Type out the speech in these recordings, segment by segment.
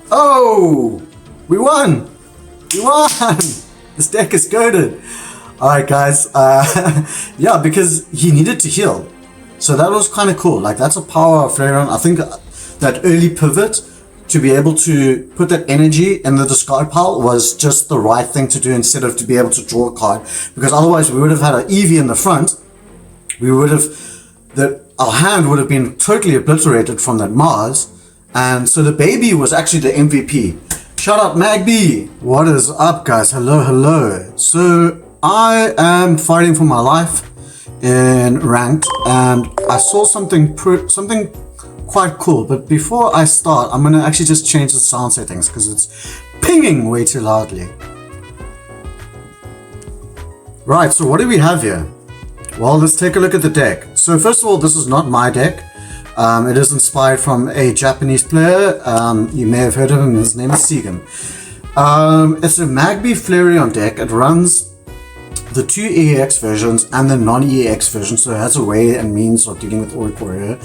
Oh! We won! We won! This deck is goated. Alright guys, yeah, because he needed to heal. So that was kind of cool. Like, that's a power of Flareon. I think that early pivot to be able to put that energy in the discard pile was just the right thing to do instead of to be able to draw a card. Because otherwise we would have had an Eevee in the front. We would have, our hand would have been totally obliterated from that Mars. And so the baby was actually the MVP. Shout out Magby! What is up guys? Hello, hello. So I am fighting for my life in ranked and I saw something quite cool, but before I start I'm gonna actually just change the sound settings because it's pinging way too loudly. Right, so what do we have here? Well, let's take a look at the deck. So first of all, this is not my deck. It is inspired from a Japanese player. You may have heard of him. His name is Segan. It's a Magby Flareon deck. It runs the 2 EX versions and the non-EX version, so it has a way and means of dealing with Oracle here.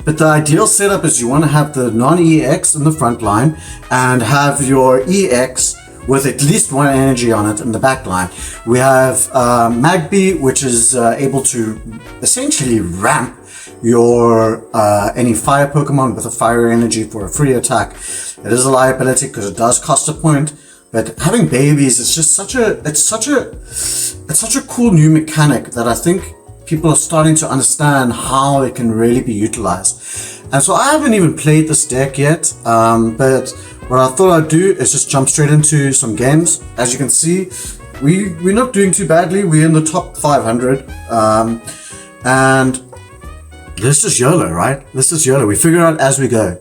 But the ideal setup is you want to have the non-EX in the front line and have your EX with at least one energy on it in the back line. We have Magby, which is able to essentially ramp your any fire Pokemon with a fire energy for a free attack. It is a liability because it does cost a point, but having babies is just such a cool new mechanic that I think people are starting to understand how it can really be utilized. And so I haven't even played this deck yet, but what I thought I'd do is just jump straight into some games. As you can see, we're not doing too badly. We're in the top 500, and this is YOLO, right? This is YOLO. We figure out as we go.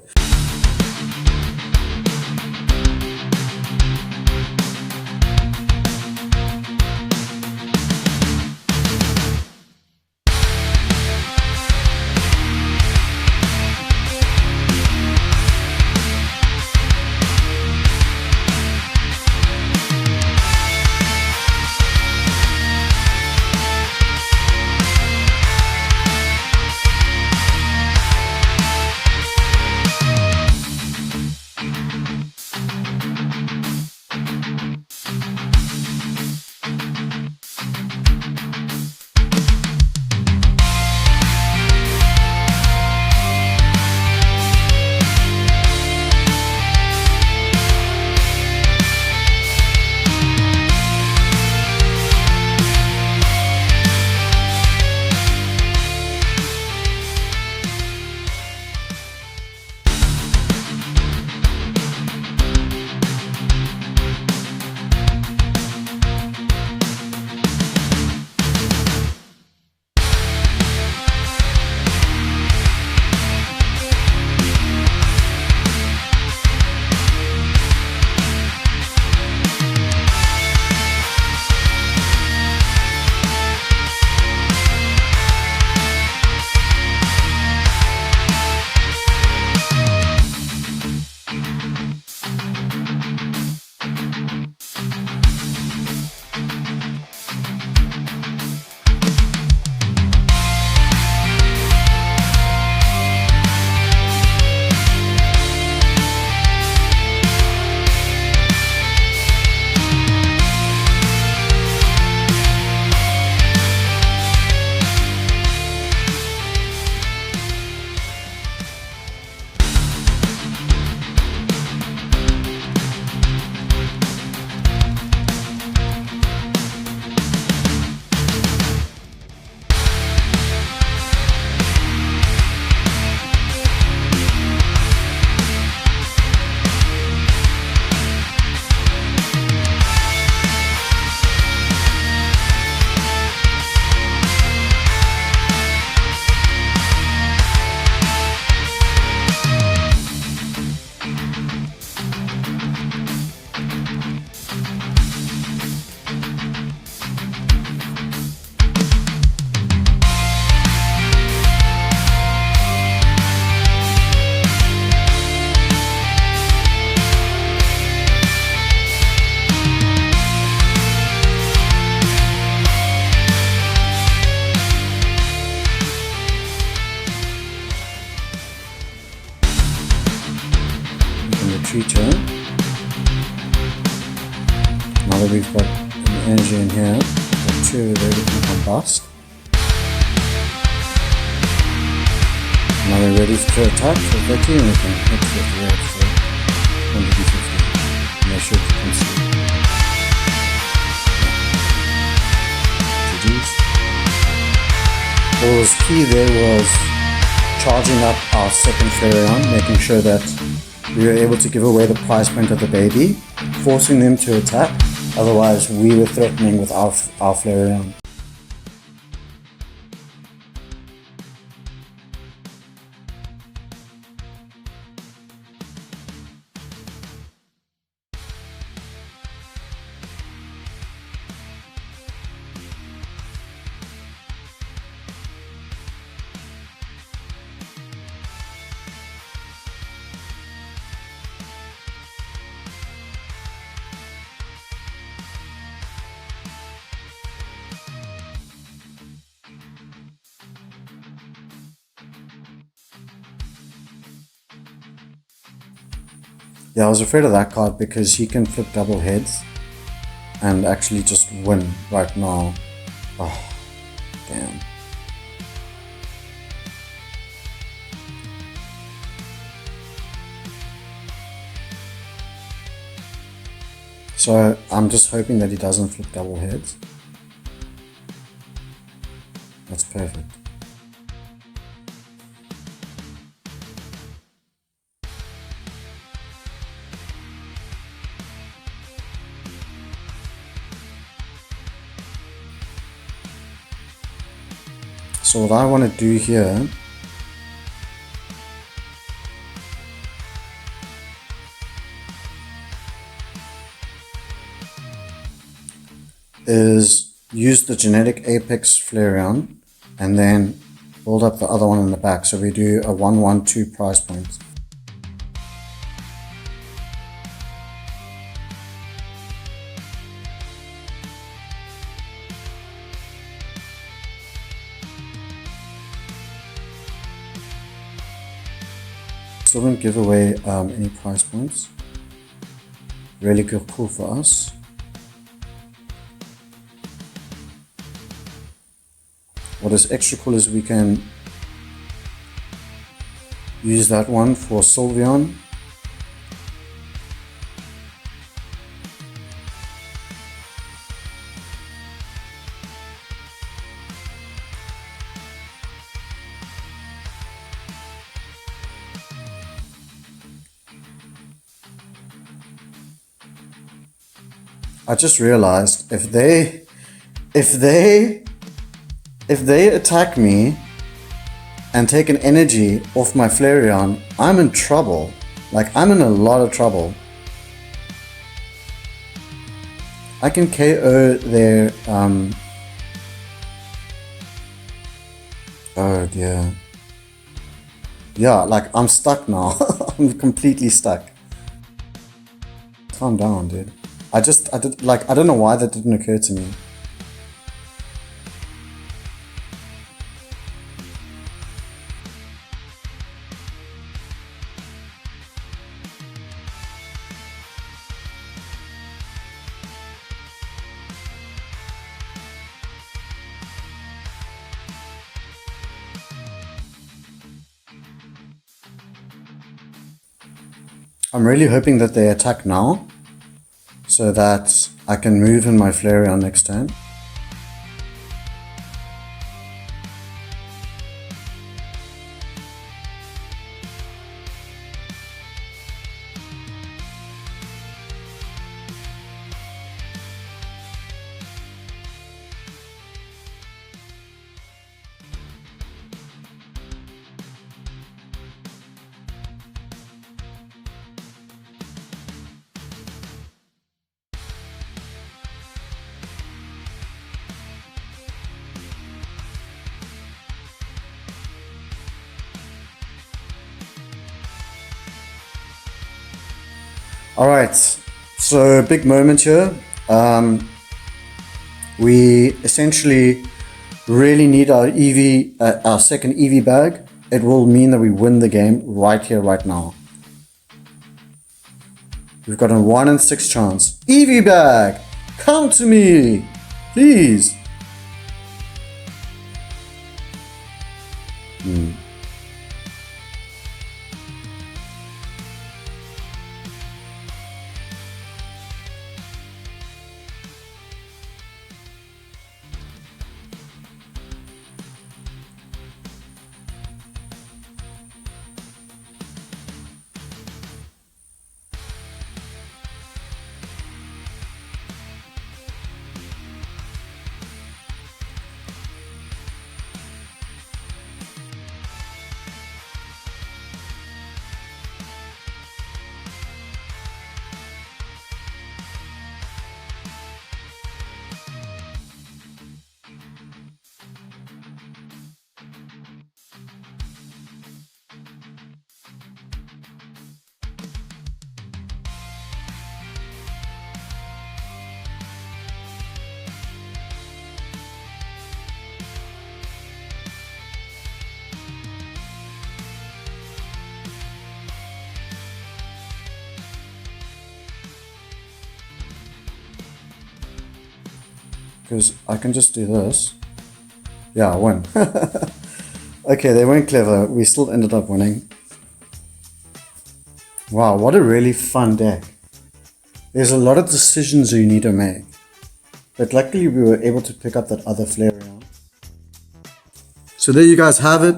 tree turn. we've got an energy in here. We've got 2 ready to combust. Now we're ready to attack for 30 and we can hit with the red for 150. Make sure it comes through. GG's. What was key there was charging up our second Flareon, making sure that we were able to give away the prize point of the baby, forcing them to attack, otherwise we were threatening with our Flareon. Yeah, I was afraid of that card because he can flip double heads and actually just win right now. Oh, damn. So I'm just hoping that he doesn't flip double heads. That's perfect. So what I want to do here is use the genetic apex Flareon and then build up the other one in the back. So we do a 1-1-2 prize points. Still don't give away any prize points. Really cool for us. What is extra cool is we can use that one for Sylveon. I just realized if they attack me and take an energy off my Flareon, I'm in trouble. Like, I'm in a lot of trouble. I can KO their oh dear. Yeah, like I'm stuck now. I'm completely stuck. Calm down, dude. I don't know why that didn't occur to me. I'm really hoping that they attack now, so that I can move in my Flareon next turn. Alright, so big moment here. We essentially really need our Eevee, our second Eevee bag. It will mean that we win the game right here, right now. We've got a 1 in 6 chance. Eevee bag! Come to me! Please! Because I can just do this. Yeah, I won. Okay, they weren't clever. We still ended up winning. Wow, what a really fun deck. There's a lot of decisions you need to make. But luckily we were able to pick up that other Flareon. So there you guys have it.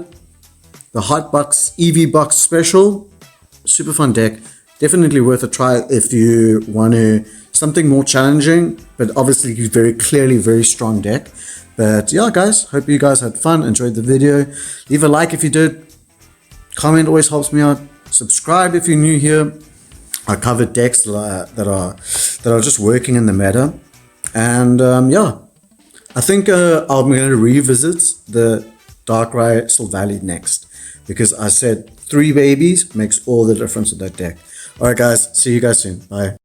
The Hotbox Eevee Box Special. Super fun deck. Definitely worth a try if you want to something more challenging, but obviously very clearly very strong deck. But yeah, guys, hope you guys had fun, enjoyed the video. Leave a like if you did. Comment always helps me out. Subscribe if you're new here. I covered decks that are just working in the meta. And yeah, I think I'm going to revisit the Darkrai Sillvally next, because I said 3 babies makes all the difference with that deck. Alright guys, see you guys soon. Bye.